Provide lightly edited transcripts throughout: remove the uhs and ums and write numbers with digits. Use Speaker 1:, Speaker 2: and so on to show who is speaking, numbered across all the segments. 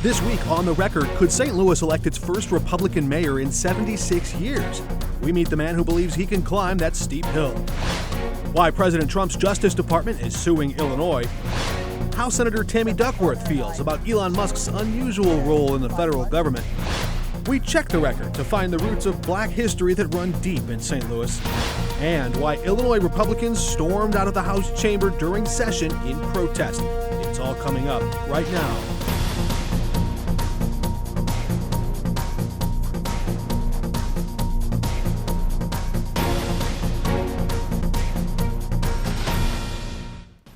Speaker 1: This week on The Record, could St. Louis elect its first Republican mayor in 76 years? We meet the man who believes he can climb that steep hill. Why President Trump's Justice Department is suing Illinois. How Senator Tammy Duckworth feels about Elon Musk's unusual role in the federal government. We check the record to find the roots of black history that run deep in St. Louis. And why Illinois Republicans stormed out of the House chamber during session in protest. It's all coming up right now.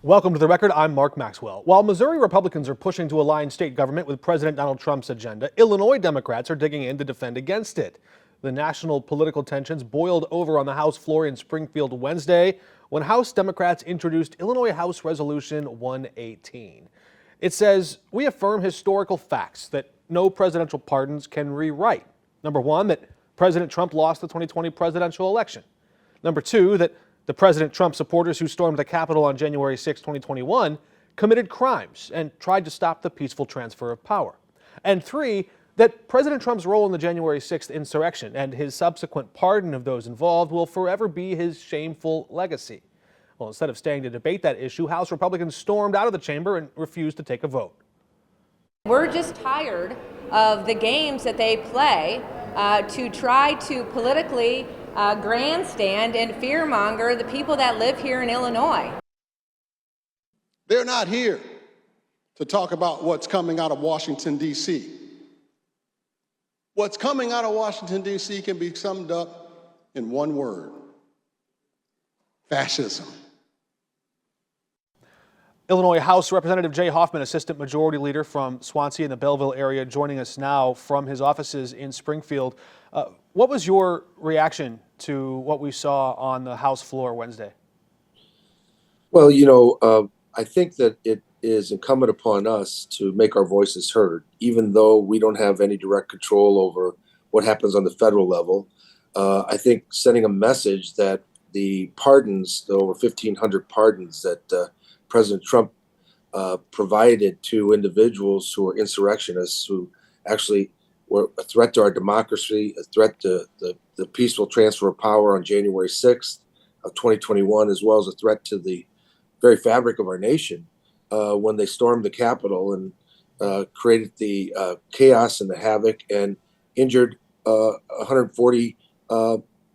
Speaker 1: Welcome to The Record. I'm Mark Maxwell. While Missouri Republicans are pushing to align state government with President Donald Trump's agenda, Illinois Democrats are digging in to defend against it. The national political tensions boiled over on the House floor in Springfield Wednesday when House Democrats introduced Illinois House Resolution 118. It says, we affirm historical facts that no presidential pardons can rewrite. Number one, that President Trump lost the 2020 presidential election. Number two, that the President Trump supporters who stormed the Capitol on January 6, 2021 committed crimes and tried to stop the peaceful transfer of power. And three, that President Trump's role in the January 6th insurrection and his subsequent pardon of those involved will forever be his shameful legacy. Well, instead of staying to debate that issue, House Republicans stormed out of the chamber and refused to take a vote.
Speaker 2: We're just tired of the games that they play to try to politically grandstand and fearmonger the people that live here in Illinois.
Speaker 3: They're not here to talk about what's coming out of Washington, D.C. What's coming out of Washington, D.C. can be summed up in one word: fascism.
Speaker 1: Illinois House Representative Jay Hoffman, Assistant Majority Leader from Swansea in the Belleville area, joining us now from his offices in Springfield. What was your reaction to what we saw on the House floor Wednesday?
Speaker 4: Well, I think that it is incumbent upon us to make our voices heard, even though we don't have any direct control over what happens on the federal level. I think sending a message that the pardons, the over 1,500 pardons that President Trump provided to individuals who are insurrectionists, who actually were a threat to our democracy, a threat to the peaceful transfer of power on January 6th of 2021, as well as a threat to the very fabric of our nation when they stormed the Capitol and created the chaos and the havoc and injured 140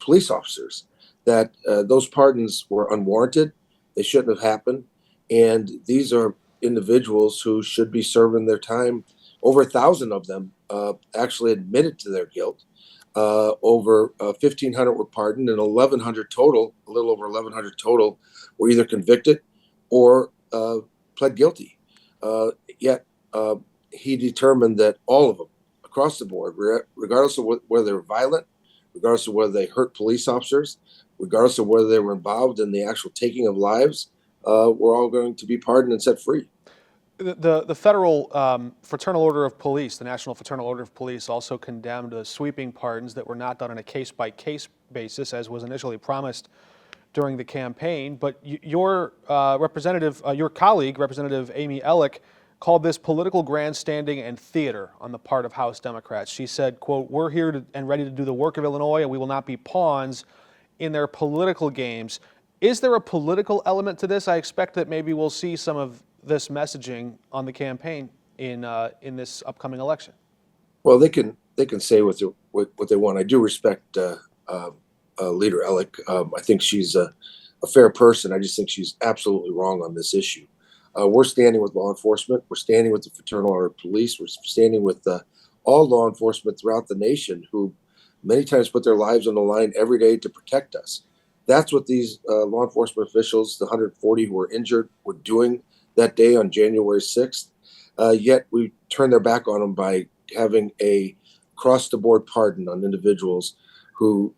Speaker 4: police officers. That those pardons were unwarranted. They shouldn't have happened. And these are individuals who should be serving their time. Over 1,000 of them actually admitted to their guilt. Over 1,500 were pardoned, and 1,100 total, a little over 1,100 total, were either convicted or pled guilty. Yet he determined that all of them, across the board, regardless of whether they were violent, regardless of whether they hurt police officers, regardless of whether they were involved in the actual taking of lives, were all going to be pardoned and set free.
Speaker 1: The federal Fraternal Order of Police, the National Fraternal Order of Police, also condemned sweeping pardons that were not done on a case-by-case basis, as was initially promised during the campaign. But your colleague, Representative Amy Ellick, called this political grandstanding and theater on the part of House Democrats. She said, quote, "We're here and ready to do the work of Illinois, and we will not be pawns in their political games." Is there a political element to this? I expect that maybe we'll see some of this messaging on the campaign in this upcoming election.
Speaker 4: Well, they can say what they want. I do respect Leader Ellick. I think she's a fair person. I just think she's absolutely wrong on this issue. We're standing with law enforcement. We're standing with the Fraternal Order of Police. We're standing with all law enforcement throughout the nation who many times put their lives on the line every day to protect us. That's what these law enforcement officials, the 140 who were injured, were doing that day on January 6th. Yet we turned their back on them by having a across-the-board pardon on individuals who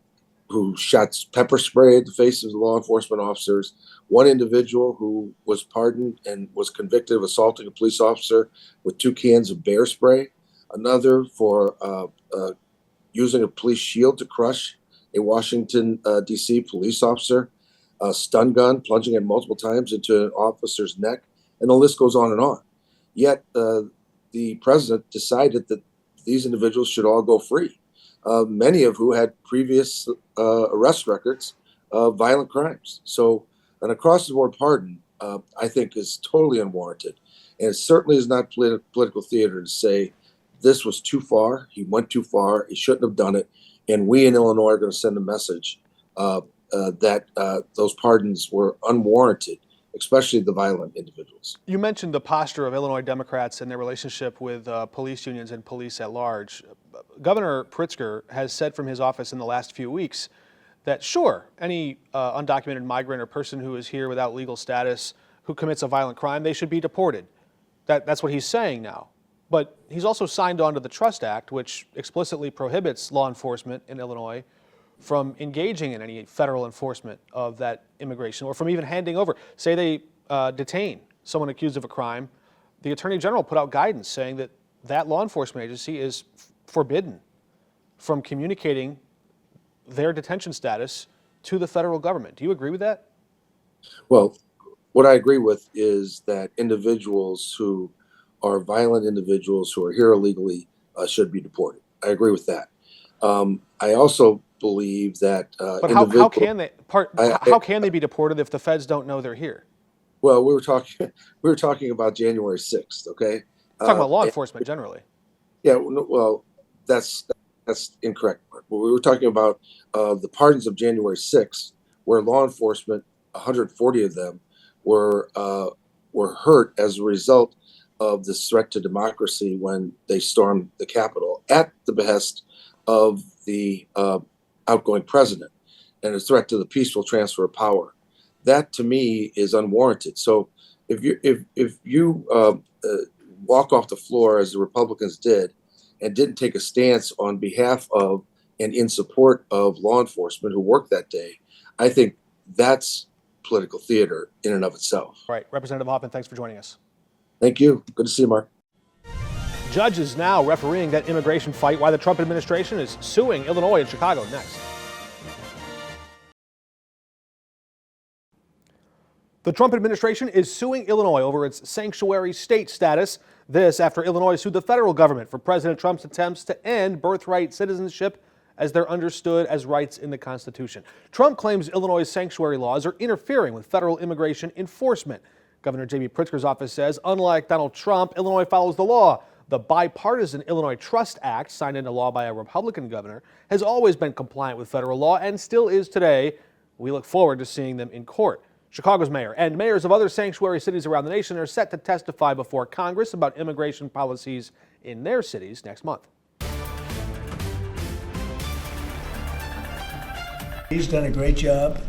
Speaker 4: shot pepper spray at the face of the law enforcement officers. One individual who was pardoned and was convicted of assaulting a police officer with 2 cans of bear spray. Another for using a police shield to crush a Washington, D.C. police officer, a stun gun, plunging it multiple times into an officer's neck, and the list goes on and on. Yet the president decided that these individuals should all go free, many of who had previous arrest records of violent crimes. So an across-the-board pardon, I think, is totally unwarranted. And it certainly is not political theater to say this was too far, he went too far, he shouldn't have done it, and we in Illinois are going to send a message that those pardons were unwarranted, especially the violent individuals.
Speaker 1: You mentioned the posture of Illinois Democrats and their relationship with police unions and police at large. Governor Pritzker has said from his office in the last few weeks that, sure, any undocumented migrant or person who is here without legal status who commits a violent crime, they should be deported. That's what he's saying now. But he's also signed on to the Trust Act, which explicitly prohibits law enforcement in Illinois from engaging in any federal enforcement of that immigration, or from even handing over. Say they detain someone accused of a crime, the Attorney General put out guidance saying that that law enforcement agency is forbidden from communicating their detention status to the federal government. Do you agree with that?
Speaker 4: Well, what I agree with is that individuals who are violent individuals who are here illegally should be deported. I agree with that. I also believe that
Speaker 1: but how can they how can they be deported if the feds don't know they're here?
Speaker 4: Well, we were talking about January 6th. Okay,
Speaker 1: Talking about law enforcement generally.
Speaker 4: Yeah, well, that's incorrect, Mark. We were talking about the pardons of January 6th, where law enforcement, 140 of them, were hurt as a result of this threat to democracy when they stormed the Capitol at the behest of the outgoing president, and a threat to the peaceful transfer of power. That, to me, is unwarranted. So if you walk off the floor, as the Republicans did, and didn't take a stance on behalf of and in support of law enforcement who worked that day, I think that's political theater in and of itself.
Speaker 1: Right. Representative Hoffman, thanks for joining us.
Speaker 4: Thank you. Good to see you, Mark.
Speaker 1: Judges now refereeing that immigration fight, why the Trump administration is suing Illinois and Chicago. Next. The Trump administration is suing Illinois over its sanctuary state status. This after Illinois sued the federal government for President Trump's attempts to end birthright citizenship as they're understood as rights in the Constitution. Trump claims Illinois' sanctuary laws are interfering with federal immigration enforcement. Governor J.B. Pritzker's office says, unlike Donald Trump, Illinois follows the law. The bipartisan Illinois Trust Act, signed into law by a Republican governor, has always been compliant with federal law and still is today. We look forward to seeing them in court. Chicago's mayor and mayors of other sanctuary cities around the nation are set to testify before Congress about immigration policies in their cities next month.
Speaker 5: He's done a great job.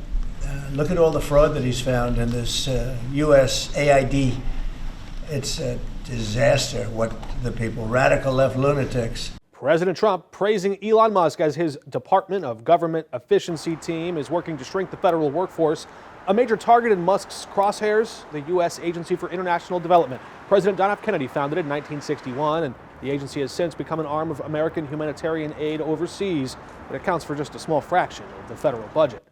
Speaker 5: Look at all the fraud that he's found in this USAID. It's a disaster what the people, radical left lunatics.
Speaker 1: President Trump praising Elon Musk as his Department of Government Efficiency team is working to shrink the federal workforce. A major target in Musk's crosshairs, the U.S. Agency for International Development. President John F. Kennedy founded it in 1961, and the agency has since become an arm of American humanitarian aid overseas. It accounts for just a small fraction of the federal budget.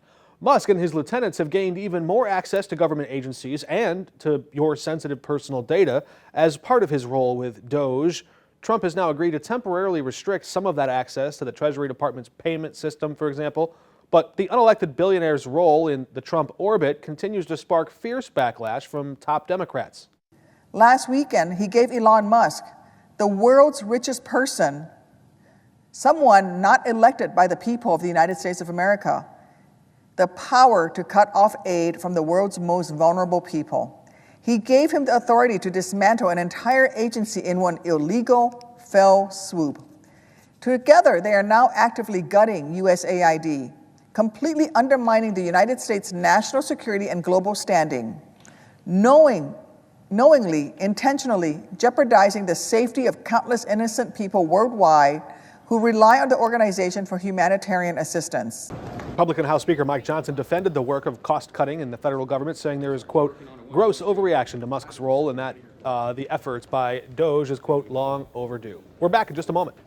Speaker 1: Musk and his lieutenants have gained even more access to government agencies and to your sensitive personal data as part of his role with DOJ. Trump has now agreed to temporarily restrict some of that access to the Treasury Department's payment system, for example. But the unelected billionaire's role in the Trump orbit continues to spark fierce backlash from top Democrats.
Speaker 6: Last weekend, he gave Elon Musk, the world's richest person, someone not elected by the people of the United States of America, the power to cut off aid from the world's most vulnerable people. He gave him the authority to dismantle an entire agency in one illegal, fell swoop. Together, they are now actively gutting USAID, completely undermining the United States' national security and global standing, knowingly, intentionally jeopardizing the safety of countless innocent people worldwide who rely on the organization for humanitarian assistance.
Speaker 1: Republican House Speaker Mike Johnson defended the work of cost-cutting in the federal government, saying there is, quote, gross overreaction to Musk's role and that the efforts by DOJ is, quote, long overdue. We're back in just a moment.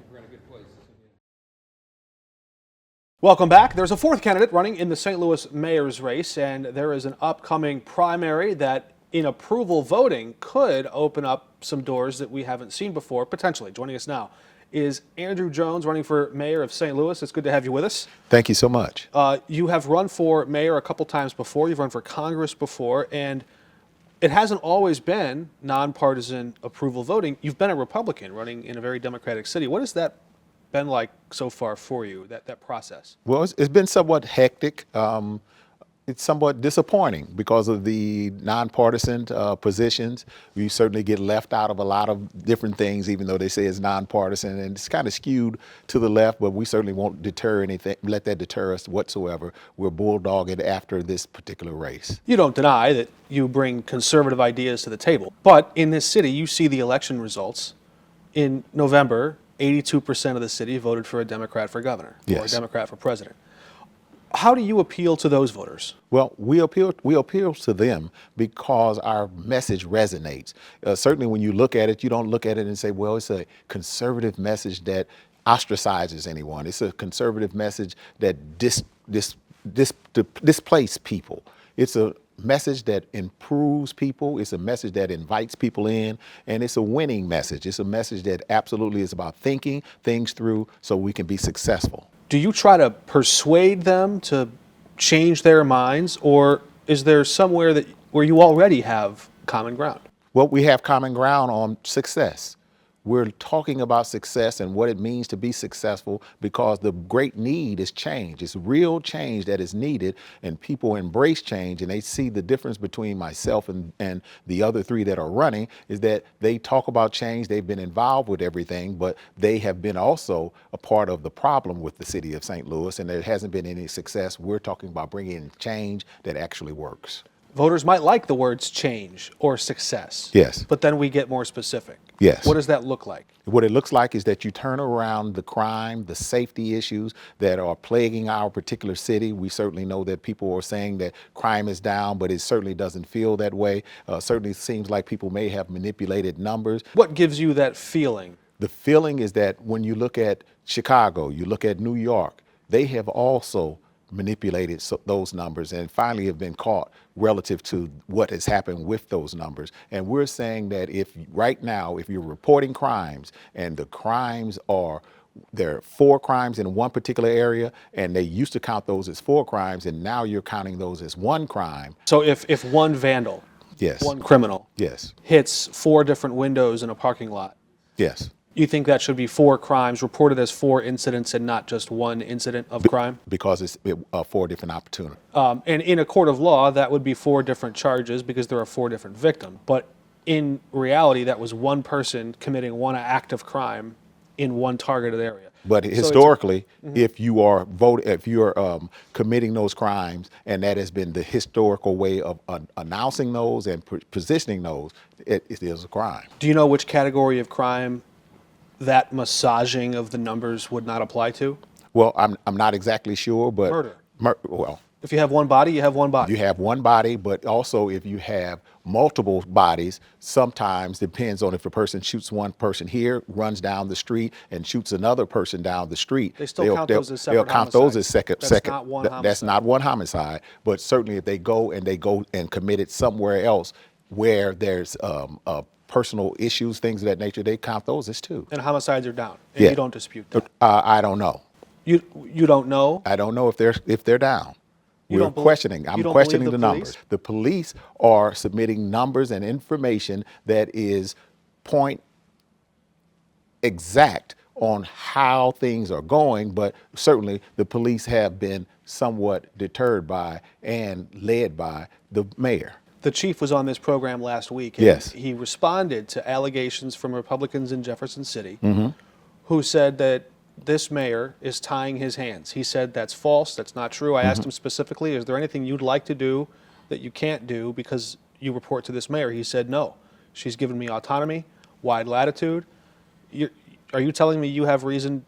Speaker 1: Welcome back. There's a fourth candidate running in the St. Louis mayor's race, and there is an upcoming primary that in approval voting could open up some doors that we haven't seen before, potentially. Joining us now is Andrew Jones, running for mayor of St. Louis. It's good to have you with us.
Speaker 7: Thank you so much.
Speaker 1: You have run for mayor a couple times before. You've run for Congress before, and it hasn't always been nonpartisan approval voting. You've been a Republican running in a very Democratic city. What has that been like so far for you, that process?
Speaker 7: Well, it's been somewhat hectic. It's somewhat disappointing because of the nonpartisan positions. We certainly get left out of a lot of different things, even though they say it's nonpartisan, and it's kind of skewed to the left, but we certainly won't deter anything, let that deter us whatsoever. We're bulldogging after this particular race.
Speaker 1: You don't deny that you bring conservative ideas to the table, but in this city, you see the election results. In November, 82% of the city voted for a Democrat for governor, or a
Speaker 7: Yes.
Speaker 1: Democrat for president. How do you appeal to those voters?
Speaker 7: Well, we appeal to them because our message resonates. Certainly when you look at it, you don't look at it and say, well, it's a conservative message that ostracizes anyone. It's a conservative message that displaces people. It's a message that improves people. It's a message that invites people in, and it's a winning message. It's a message that absolutely is about thinking things through so we can be successful.
Speaker 1: Do you try to persuade them to change their minds, or is there somewhere where you already have common ground?
Speaker 7: Well, we have common ground on success. We're talking about success and what it means to be successful because the great need is change. It's real change that is needed, and people embrace change, and they see the difference between myself and the other three that are running is that they talk about change. They've been involved with everything, but they have been also a part of the problem with the city of St. Louis, and there hasn't been any success. We're talking about bringing in change that actually works.
Speaker 1: Voters might like the words change or success.
Speaker 7: Yes.
Speaker 1: But then we get more specific.
Speaker 7: Yes.
Speaker 1: What does that look like?
Speaker 7: What it looks like is that you turn around the crime, the safety issues that are plaguing our particular city. We certainly know that people are saying that crime is down, but it certainly doesn't feel that way. Certainly seems like people may have manipulated numbers.
Speaker 1: What gives you that feeling?
Speaker 7: The feeling is that when you look at Chicago, you look at New York, they have also manipulated those numbers and finally have been caught relative to what has happened with those numbers. And we're saying that if right now, if you're reporting crimes and the crimes there are 4 crimes in one particular area, and they used to count those as 4 crimes, and now you're counting those as 1 crime.
Speaker 1: So if one vandal,
Speaker 7: Yes.
Speaker 1: one criminal,
Speaker 7: Yes.
Speaker 1: hits 4 different windows in a parking lot,
Speaker 7: Yes.
Speaker 1: you think that should be 4 crimes reported as 4 incidents and not just 1 incident of crime?
Speaker 7: Because it's 4 different opportunities.
Speaker 1: And in a court of law, that would be 4 different charges because there are 4 different victims. But in reality, that was 1 person committing 1 act of crime in 1 targeted area.
Speaker 7: But historically, if you are committing those crimes, and that has been the historical way of announcing those and positioning those, it is a crime.
Speaker 1: Do you know which category of crime that massaging of the numbers would not apply to?
Speaker 7: Well, I'm not exactly sure, but
Speaker 1: Murder.
Speaker 7: Well,
Speaker 1: If you have 1 body, you have 1 body.
Speaker 7: you have 1 body, but also if you have multiple bodies, sometimes depends on if a person shoots 1 person here, runs down the street, and shoots another person down the street.
Speaker 1: They still count those as separate
Speaker 7: They'll count those as
Speaker 1: homicides.
Speaker 7: second.
Speaker 1: That's not one
Speaker 7: That's
Speaker 1: homicide.
Speaker 7: not 1 homicide. But certainly, if they go and commit it somewhere else where there's personal issues, things of that nature, they count those as 2.
Speaker 1: And homicides are down. And
Speaker 7: Yeah.
Speaker 1: you don't dispute that.
Speaker 7: I don't know.
Speaker 1: You don't know?
Speaker 7: I don't know if they're down.
Speaker 1: You
Speaker 7: We're
Speaker 1: don't bel-
Speaker 7: questioning.
Speaker 1: you
Speaker 7: I'm
Speaker 1: don't
Speaker 7: questioning
Speaker 1: believe
Speaker 7: the
Speaker 1: the
Speaker 7: numbers.
Speaker 1: police?
Speaker 7: The police are submitting numbers and information that is point exact on how things are going, but certainly the police have been somewhat deterred by and led by the mayor.
Speaker 1: The chief was on this program last week, and
Speaker 7: Yes.
Speaker 1: he responded to allegations from Republicans in Jefferson City
Speaker 7: Mm-hmm.
Speaker 1: who said that this mayor is tying his hands. He said that's false, that's not true. I
Speaker 7: Mm-hmm.
Speaker 1: asked him specifically, is there anything you'd like to do that you can't do because you report to this mayor? He said no. She's given me autonomy, wide latitude. Are you telling me you have reason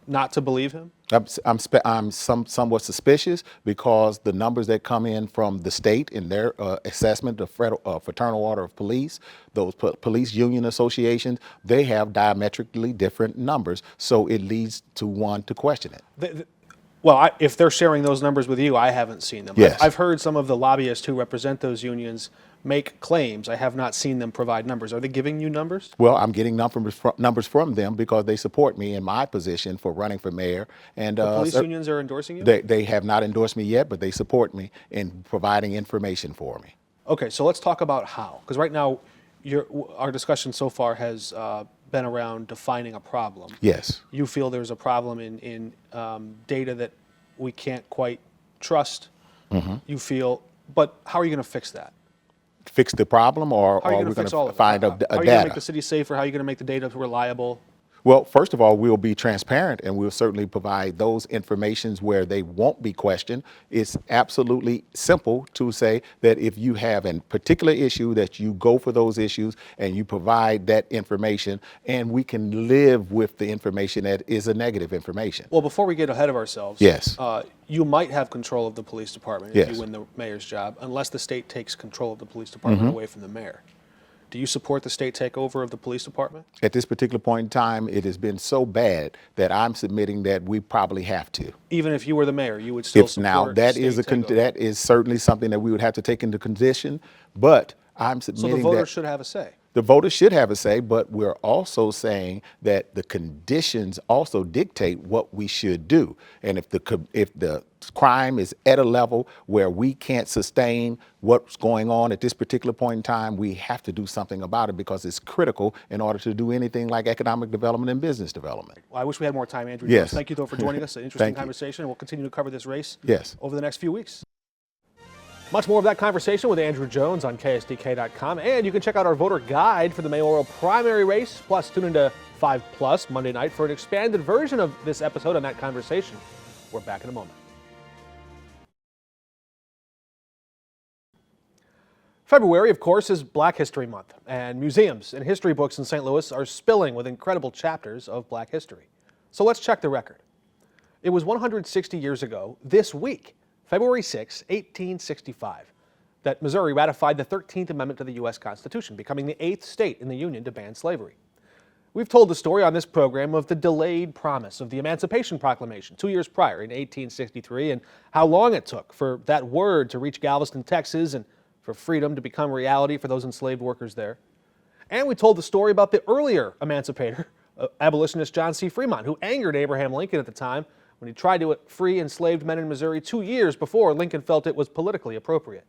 Speaker 1: not to believe him?
Speaker 7: I'm somewhat suspicious because the numbers that come in from the state in their assessment of fraternal order of police, those police union associations, they have diametrically different numbers. So it leads to one to question it.
Speaker 1: If they're sharing those numbers with you, I haven't seen them.
Speaker 7: Yes.
Speaker 1: I've heard some of the lobbyists who represent those unions make claims. I have not seen them provide numbers. Are they giving you numbers?
Speaker 7: Well, I'm getting numbers from them because they support me in my position for running for mayor. And
Speaker 1: The police unions are endorsing you?
Speaker 7: they have not endorsed me yet, but they support me in providing information for me.
Speaker 1: Okay, so let's talk about how. Because right now, our discussion so far has been around defining a problem.
Speaker 7: Yes.
Speaker 1: You feel there's a problem in data that we can't quite trust. You feel, but how are you going to fix that?
Speaker 7: Fix the problem, or
Speaker 1: How are you
Speaker 7: are
Speaker 1: going
Speaker 7: we
Speaker 1: to fix
Speaker 7: going
Speaker 1: all
Speaker 7: to
Speaker 1: of it?
Speaker 7: find a
Speaker 1: How are you going to
Speaker 7: data?
Speaker 1: make the city safer? How are you going to make the data reliable?
Speaker 7: Well, first of all, we'll be transparent and we'll certainly provide those informations where they won't be questioned. It's absolutely simple to say that if you have a particular issue, that you go for those issues and you provide that information, and we can live with the information that is a negative information.
Speaker 1: Well, before we get ahead of ourselves,
Speaker 7: Yes.
Speaker 1: You might have control of the police department if
Speaker 7: Yes.
Speaker 1: you win the mayor's job, unless the state takes control of the police department away from the mayor. Do you support the state takeover of the police department?
Speaker 7: At this particular point in time, it has been so bad that I'm submitting that we probably have to.
Speaker 1: Even if you were the mayor, you would still
Speaker 7: If
Speaker 1: support
Speaker 7: now that
Speaker 1: state
Speaker 7: is
Speaker 1: takeover.
Speaker 7: that is certainly something that we would have to take into consideration, but I'm
Speaker 1: So
Speaker 7: submitting
Speaker 1: the voters
Speaker 7: that
Speaker 1: should have a say.
Speaker 7: the voters should have a say, but we're also saying that the conditions also dictate what we should do. And if the crime is at a level where we can't sustain what's going on at this particular point in time, we have to do something about it because it's critical in order to do anything like economic development and business development.
Speaker 1: Well, I wish we had more time, Andrew.
Speaker 7: Yes.
Speaker 1: Jones. Thank you, though, for joining us. An interesting
Speaker 7: Thank you.
Speaker 1: conversation, and we'll continue to cover this race
Speaker 7: Yes.
Speaker 1: over the next few weeks. Much more of that conversation with Andrew Jones on KSDK.com, and you can check out our voter guide for the mayoral primary race, plus tune into 5 Plus Monday night for an expanded version of this episode on that conversation. We're back in a moment. February, of course, is Black History Month, and museums and history books in St. Louis are spilling with incredible chapters of Black history. So let's check the record. It was 160 years ago this week, February 6, 1865, that Missouri ratified the 13th Amendment to the U.S. Constitution, becoming the 8th state in the Union to ban slavery. We've told the story on this program of the delayed promise of the Emancipation Proclamation 2 years prior in 1863 and how long it took for that word to reach Galveston, Texas, and for freedom to become reality for those enslaved workers there. And we told the story about the earlier emancipator, abolitionist John C. Fremont, who angered Abraham Lincoln at the time when he tried to free enslaved men in Missouri 2 years before Lincoln felt it was politically appropriate.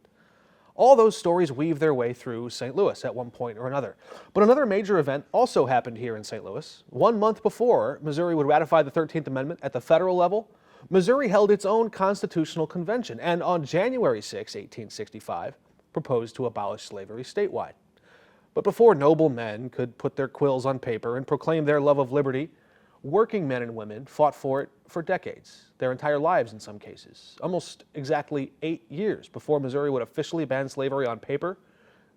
Speaker 1: All those stories weave their way through St. Louis at one point or another. But another major event also happened here in St. Louis. 1 month before Missouri would ratify the 13th Amendment at the federal level, Missouri held its own constitutional convention and on January 6, 1865, proposed to abolish slavery statewide. But before noble men could put their quills on paper and proclaim their love of liberty, working men and women fought for it for decades, their entire lives in some cases. Almost exactly 8 years before Missouri would officially ban slavery on paper,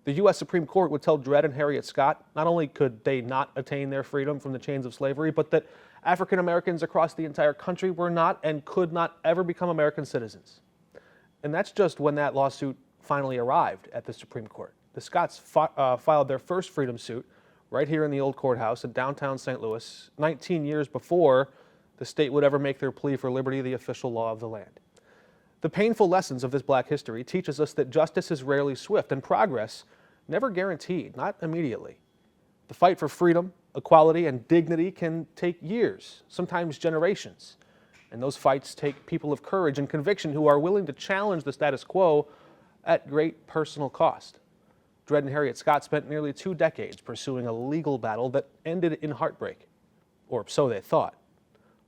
Speaker 1: the U.S. Supreme Court would tell Dred and Harriet Scott not only could they not attain their freedom from the chains of slavery, but that African Americans across the entire country were not and could not ever become American citizens. And that's just when that lawsuit finally arrived at the Supreme Court. The Scotts filed their first freedom suit right here in the old courthouse in downtown St. Louis, 19 years before the state would ever make their plea for liberty the official law of the land. The painful lessons of this Black history teaches us that justice is rarely swift and progress never guaranteed, not immediately. The fight for freedom, equality, and dignity can take years, sometimes generations. And those fights take people of courage and conviction who are willing to challenge the status quo at great personal cost. Dred and Harriet Scott spent nearly 2 decades pursuing a legal battle that ended in heartbreak, or so they thought.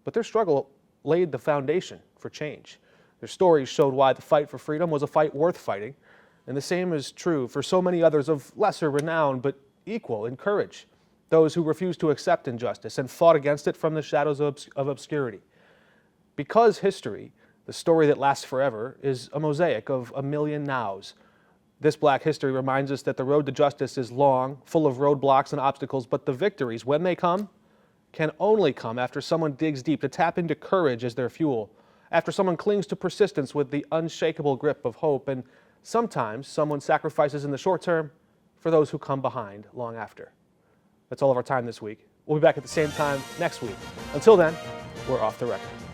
Speaker 1: But their struggle laid the foundation for change. Their stories showed why the fight for freedom was a fight worth fighting, and the same is true for so many others of lesser renown but equal in courage, those who refused to accept injustice and fought against it from the shadows of obscurity. Because history, the story that lasts forever, is a mosaic of a million nows. This Black history reminds us that the road to justice is long, full of roadblocks and obstacles, but the victories, when they come, can only come after someone digs deep to tap into courage as their fuel, after someone clings to persistence with the unshakable grip of hope, and sometimes someone sacrifices in the short term for those who come behind long after. That's all of our time this week. We'll be back at the same time next week. Until then, we're off the record.